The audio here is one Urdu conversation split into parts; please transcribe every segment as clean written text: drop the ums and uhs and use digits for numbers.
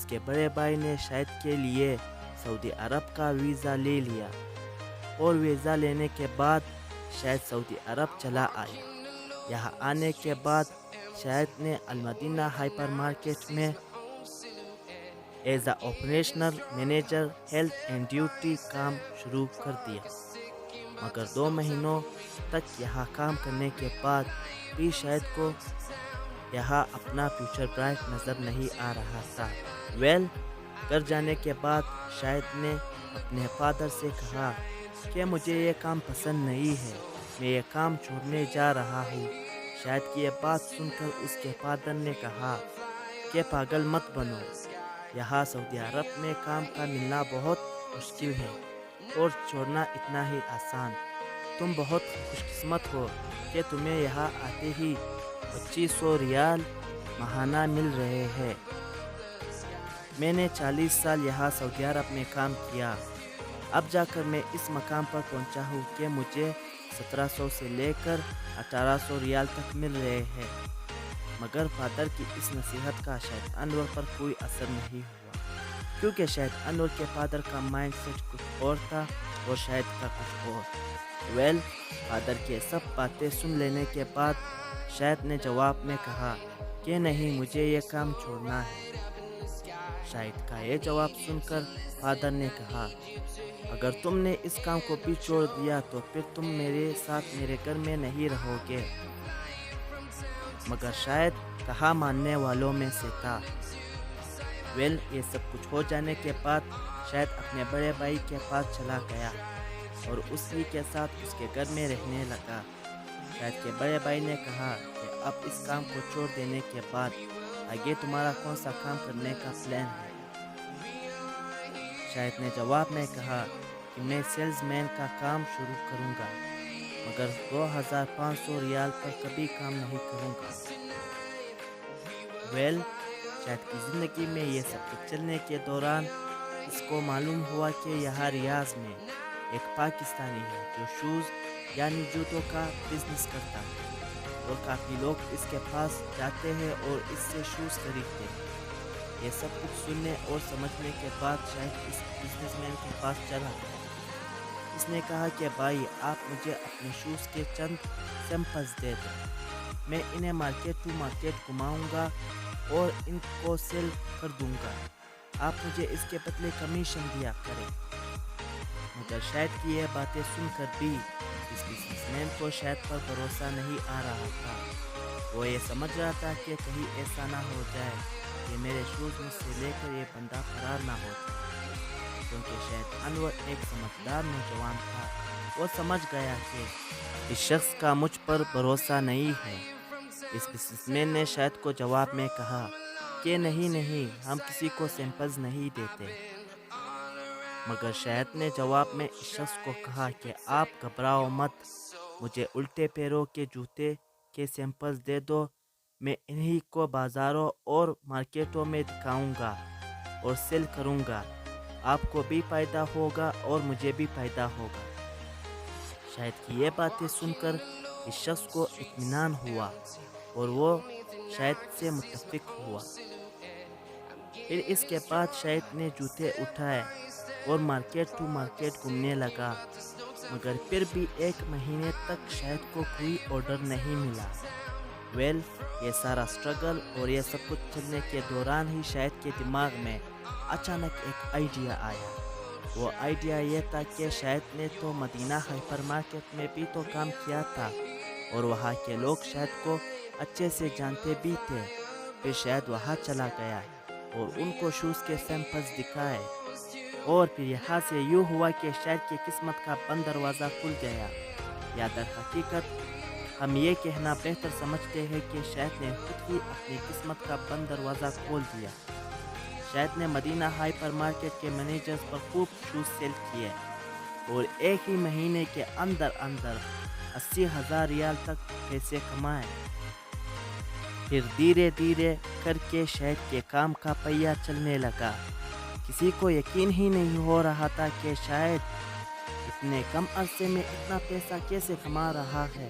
کے بڑے بھائی نے شاہد کے لیے سعودی عرب کا ویزا لے لیا اور ویزا لینے کے بعد شاہد سعودی عرب چلا آیا۔ یہاں آنے کے بعد شاہد نے المدینہ ہائپر مارکیٹ میں as a operational manager health and duty کام شروع کر دیا، مگر 2 مہینوں تک یہاں کام کرنے کے بعد بھی شاہد کو یہاں اپنا فیوچر برائٹ نظر نہیں آ رہا تھا۔ گھر جانے کے بعد شاہد نے اپنے فادر سے کہا کہ مجھے یہ کام پسند نہیں ہے، میں یہ کام چھوڑنے جا رہا ہوں۔ شاہد کی یہ بات سن کر اس کے فادر نے کہا کہ پاگل مت بنو، یہاں سعودی عرب میں کام کا ملنا بہت مشکل ہے اور چھوڑنا اتنا ہی آسان۔ تم بہت خوش قسمت ہو کہ تمہیں یہاں آتے ہی 2500 ریال ماہانہ مل رہے ہیں۔ میں نے 40 سال یہاں سعودی عرب میں کام کیا، اب جا کر میں اس مقام پر پہنچا ہوں کہ مجھے 1700 سے لے کر 1800 ریال تک مل رہے ہیں۔ مگر فادر کی اس نصیحت کا شاہد انور پر کوئی اثر نہیں ہوا، کیونکہ شاہد انور کے فادر کا مائنڈ سیٹ کچھ اور تھا اور شاہد کا کچھ اور۔ فادر کے سب باتیں سن لینے کے بعد شاہد نے جواب میں کہا کہ نہیں، مجھے یہ کام چھوڑنا ہے۔ شاہد کا یہ جواب سن کر فادر نے کہا اگر تم نے اس کام کو بھی چھوڑ دیا تو پھر تم میرے ساتھ میرے گھر میں نہیں رہو گے۔ مگر شاہد کہا ماننے والوں میں سے تھا۔ یہ سب کچھ ہو جانے کے بعد شاہد اپنے بڑے بھائی کے پاس چلا گیا اور اسی کے ساتھ اس کے گھر میں رہنے لگا۔ شاہد کے بڑے بھائی نے کہا کہ اب اس کام کو چھوڑ دینے کے بعد آگے تمہارا کون سا کام کرنے کا پلان ہے؟ شاہد نے جواب میں کہا کہ میں سیلز مین کا کام شروع کروں گا، مگر 2500 ریال پر کبھی کام نہیں کروں گا۔ شاہد کی زندگی میں یہ سب کچھ چلنے کے دوران اس کو معلوم ہوا کہ یہاں ریاض میں ایک پاکستانی ہے جو شوز یعنی جوتوں کا بزنس کرتا ہے اور کافی لوگ اس کے پاس جاتے ہیں اور اس سے شوز خریدتے ہیں۔ یہ سب کچھ سننے اور سمجھنے کے بعد شاہد اس بزنس مین کے پاس چلا گیا۔ اس نے کہا کہ بھائی، آپ مجھے اپنے شوز کے چند سیمپلز دے دیں، میں انہیں مارکیٹ ٹو مارکیٹ گھماؤں گا اور ان کو سیل کر دوں گا، آپ مجھے اس کے بدلے کمیشن دیا کریں۔ مگر شاہد کی یہ باتیں سن کر بھی اس بزنس مین کو شاہد پر بھروسہ نہیں آ رہا تھا۔ وہ یہ سمجھ رہا تھا کہ کہیں ایسا نہ ہو جائے کہ میرے شوز مجھ سے لے کر یہ بندہ فرار نہ ہو جائے، کیونکہ شاہد انور ایک سمجھدار نوجوان تھا۔ وہ سمجھ گیا کہ اس شخص کا مجھ پر بھروسہ نہیں ہے۔ اس بزنس مین نے شاہد کو جواب میں کہا کہ نہیں، ہم کسی کو سیمپلز نہیں دیتے۔ مگر شاہد نے جواب میں اس شخص کو کہا کہ آپ گھبراؤ مت، مجھے الٹے پیروں کے جوتے کے سیمپلز دے دو، میں انہی کو بازاروں اور مارکیٹوں میں دکھاؤں گا اور سیل کروں گا، آپ کو بھی فائدہ ہوگا اور مجھے بھی فائدہ ہوگا۔ شاہد کی یہ باتیں سن کر اس شخص کو اطمینان ہوا اور وہ شاہد سے متفق ہوا۔ پھر اس کے بعد شاہد نے جوتے اٹھائے اور مارکیٹ ٹو مارکیٹ گھومنے لگا، مگر پھر بھی 1 مہینے تک شاہد کو کوئی آرڈر نہیں ملا۔ یہ سارا سٹرگل اور یہ سب کچھ چلنے کے دوران ہی شاہد کے دماغ میں اچانک ایک آئیڈیا آیا۔ وہ آئیڈیا یہ تھا کہ شاہد نے تو مدینہ ہائپر مارکیٹ میں بھی تو کام کیا تھا اور وہاں کے لوگ شاہد کو اچھے سے جانتے بھی تھے۔ پھر شاہد وہاں چلا گیا اور ان کو شوز کے سیمپلز دکھائے اور پھر یہاں سے یوں ہوا کہ شاہد کی قسمت کا بند دروازہ کھل گیا، یا در حقیقت ہم یہ کہنا بہتر سمجھتے ہیں کہ شاہد نے خود ہی اپنی قسمت کا بند دروازہ کھول دیا۔ شاہد نے مدینہ ہائپر مارکیٹ کے مینیجرز پر خوب شوز سیل کیے اور ایک ہی مہینے کے اندر 80,000 ریال تک پیسے کمائے۔ پھر دھیرے دھیرے کر کے شاہد کے کام کا پہیہ چلنے لگا۔ کسی کو یقین ہی نہیں ہو رہا تھا کہ شاہد اتنے کم عرصے میں اتنا پیسہ کیسے کما رہا ہے۔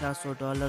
$400